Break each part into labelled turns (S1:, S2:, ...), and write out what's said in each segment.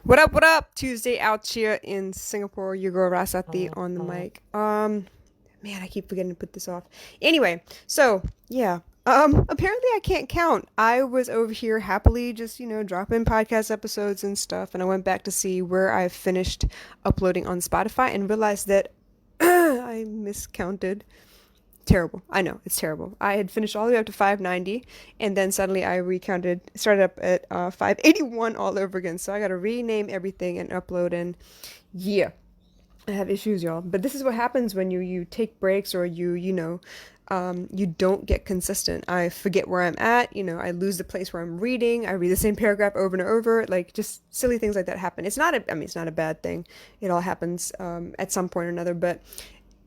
S1: What up, what up? Tuesday out here in Singapore. Your girl Rasathi on the mic. Man, I keep forgetting to put this off. Anyway, so yeah. Apparently I can't count. I was over here happily just, dropping podcast episodes and stuff, and I went back to see where I finished uploading on Spotify and realized that I miscounted. Terrible. I know, it's terrible. I had finished all the way up to 590, and then suddenly I recounted, started up at 581 all over again. So I got to rename everything and upload. And yeah, I have issues, y'all. But this is what happens when you take breaks or you don't get consistent. I forget where I'm at. I lose the place where I'm reading. I read the same paragraph over and over. Like just silly things like that happen. It's not a bad thing. It all happens at some point or another. But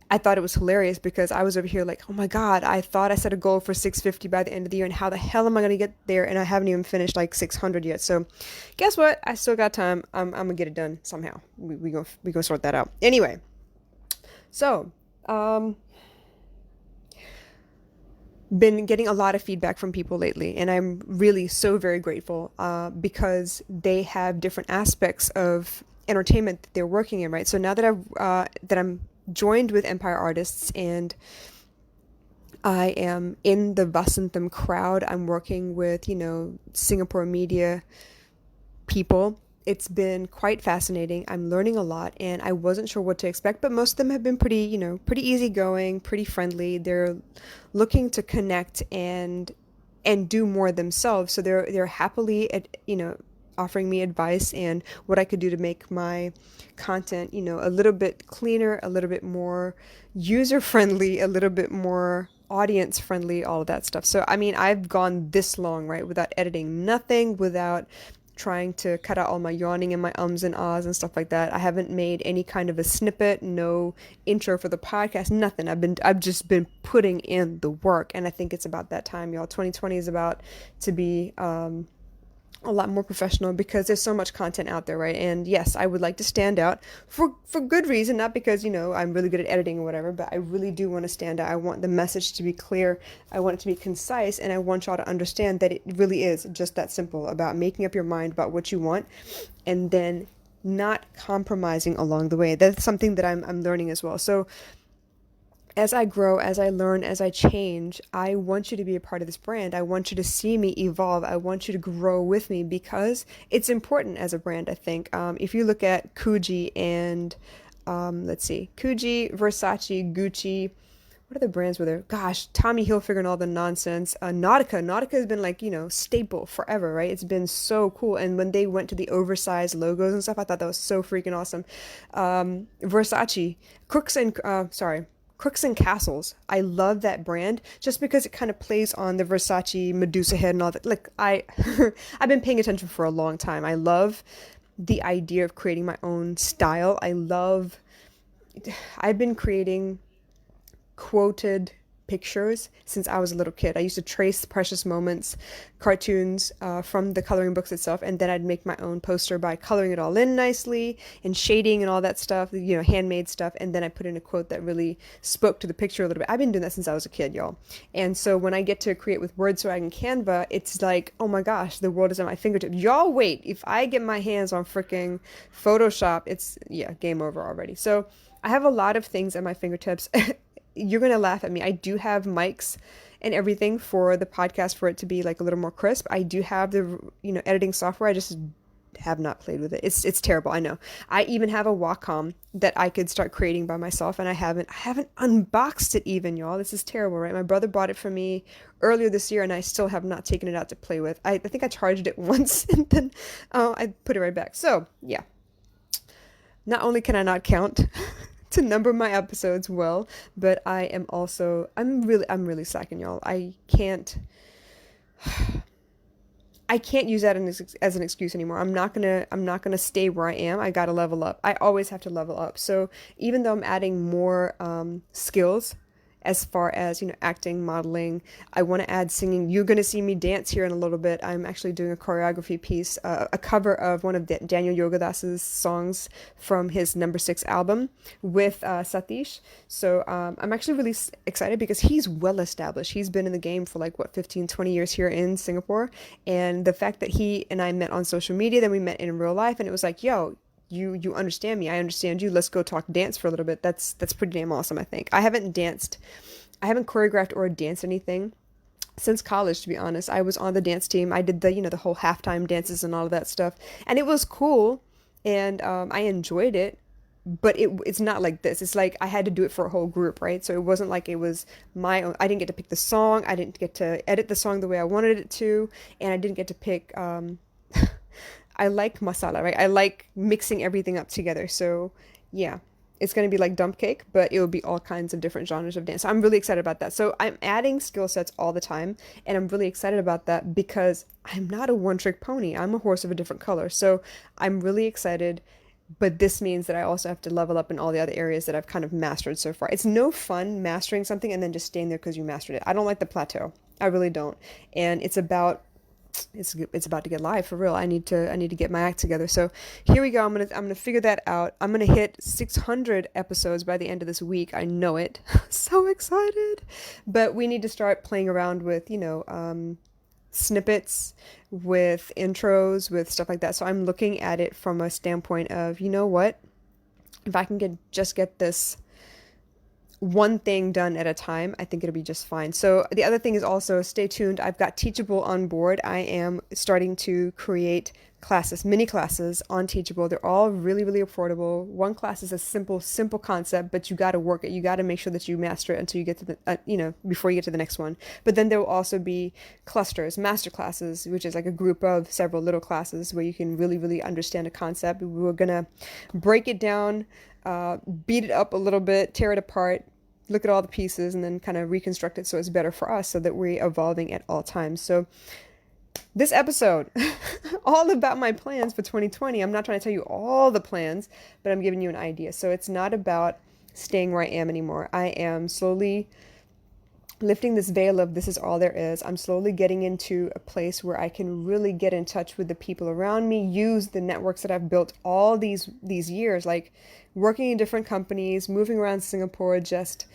S1: I thought it was hilarious because I was over here like, oh my God, I thought I set a goal for 650 by the end of the year, and how the hell am I going to get there? And I haven't even finished like 600 yet. So guess what? I still got time. I'm going to get it done somehow. We go sort that out. Anyway, so, been getting a lot of feedback from people lately, and I'm really so very grateful because they have different aspects of entertainment that they're working in, right? So now that I'm joined with Empire Artists and I am in the Vasantham crowd, I'm working with Singapore media people. It's been quite fascinating. I'm learning a lot, and I wasn't sure what to expect, but most of them have been pretty easygoing, pretty friendly. They're looking to connect and do more themselves. So they're happily offering me advice and what I could do to make my content, a little bit cleaner, a little bit more user friendly, a little bit more audience friendly, all of that stuff. So I mean, I've gone this long, right, without editing nothing, without trying to cut out all my yawning and my ums and ahs and stuff like that. I haven't made any kind of a snippet, no intro for the podcast, nothing. I've just been putting in the work, and I think it's about that time, y'all. 2020 is about to be a lot more professional because there's so much content out there, right? And yes, I would like to stand out for good reason, not because I'm really good at editing or whatever, but I really do want to stand out. I want the message to be clear, I want it to be concise, and I want y'all to understand that it really is just that simple, about making up your mind about what you want and then not compromising along the way. That's something that I'm learning as well. So as I grow, as I learn, as I change, I want you to be a part of this brand. I want you to see me evolve. I want you to grow with me because it's important as a brand, I think. If you look at Coogee and, Coogee, Versace, Gucci, what other brands were there? Gosh, Tommy Hilfiger and all the nonsense. Nautica. Nautica has been staple forever, right? It's been so cool. And when they went to the oversized logos and stuff, I thought that was so freaking awesome. Versace, Crooks and Castles. I love that brand just because it kind of plays on the Versace Medusa head and all that. Like I've been paying attention for a long time. I love the idea of creating my own style. I've been creating quoted pictures since I was a little kid. I used to trace precious moments, cartoons from the coloring books itself, and then I'd make my own poster by coloring it all in nicely and shading and all that stuff, handmade stuff, and then I put in a quote that really spoke to the picture a little bit. I've been doing that since I was a kid, y'all. And so when I get to create with WordSwag and Canva, it's like, oh my gosh, the world is at my fingertips. Y'all wait, if I get my hands on freaking Photoshop, it's, game over already. So I have a lot of things at my fingertips. You're going to laugh at me. I do have mics and everything for the podcast for it to be like a little more crisp. I do have the, editing software. I just have not played with it. It's terrible. I know. I even have a Wacom that I could start creating by myself, and I haven't unboxed it even, y'all. This is terrible, right? My brother bought it for me earlier this year, and I still have not taken it out to play with. I think I charged it once and then I put it right back. So yeah, not only can I not count to number my episodes well, but I'm really slacking, y'all. I can't use that as an excuse anymore. I'm not gonna stay where I am. I gotta level up. I always have to level up. So even though I'm adding more skills as far as, acting, modeling. I want to add singing. You're going to see me dance here in a little bit. I'm actually doing a choreography piece, a cover of one of Daniel Yogadas's songs from his #6 album with Satish. So I'm actually really excited because he's well established. He's been in the game for like, what, 15, 20 years here in Singapore. And the fact that he and I met on social media, then we met in real life, and it was like, yo, you understand me, I understand you, let's go talk dance for a little bit. That's pretty damn awesome. I think I haven't choreographed or danced anything since college, to be honest. I was on the dance team. I did the whole halftime dances and all of that stuff, and it was cool, and I enjoyed it. But it's not like this. It's like I had to do it for a whole group, right? So it wasn't like it was my own. I didn't get to pick the song. I didn't get to edit the song the way I wanted it to, and I didn't get to pick I like masala, right? I like mixing everything up together. So yeah, it's going to be like dump cake, but it will be all kinds of different genres of dance. So I'm really excited about that. So I'm adding skill sets all the time, and I'm really excited about that because I'm not a one-trick pony. I'm a horse of a different color. So I'm really excited, but this means that I also have to level up in all the other areas that I've kind of mastered so far. It's no fun mastering something and then just staying there because you mastered it. I don't like the plateau. I really don't. And it's about to get live for real. I need to get my act together. So here we go. I'm gonna figure that out. I'm gonna hit 600 episodes by the end of this week. I know it. So excited. But we need to start playing around with snippets, with intros, with stuff like that. So I'm looking at it from a standpoint of, you know what, if I can get this one thing done at a time, I think it'll be just fine. So the other thing is also, stay tuned. I've got Teachable on board. I am starting to create classes, mini classes on Teachable. They're all really, really affordable. One class is a simple concept, but you got to work it. You got to make sure that you master it until you get to the, before you get to the next one. But then there will also be clusters, master classes, which is like a group of several little classes where you can really, really understand a concept. We're going to break it down, beat it up a little bit, tear it apart, look at all the pieces, and then kind of reconstruct it so it's better for us, so that we're evolving at all times. So this episode, all about my plans for 2020. I'm not trying to tell you all the plans, but I'm giving you an idea. So it's not about staying where I am anymore. I am slowly lifting this veil of this is all there is. I'm slowly getting into a place where I can really get in touch with the people around me, use the networks that I've built all these years, like working in different companies, moving around Singapore, just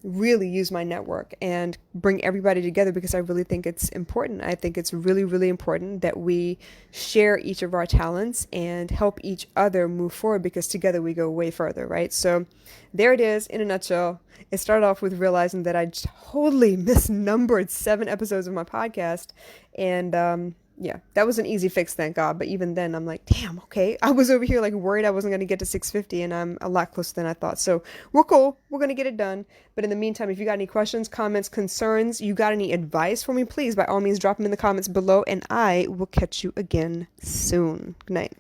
S1: really use my network and bring everybody together, because I really think it's important. I think it's really, really important that we share each of our talents and help each other move forward, because together we go way further, right? So there it is in a nutshell. It started off with realizing that I totally misnumbered 7 episodes of my podcast, and yeah, that was an easy fix, thank God. But even then, I'm like, damn, okay. I was over here like worried I wasn't going to get to 650, and I'm a lot closer than I thought. So we're cool. We're going to get it done. But in the meantime, if you got any questions, comments, concerns, you got any advice for me, please, by all means, drop them in the comments below, and I will catch you again soon. Good night.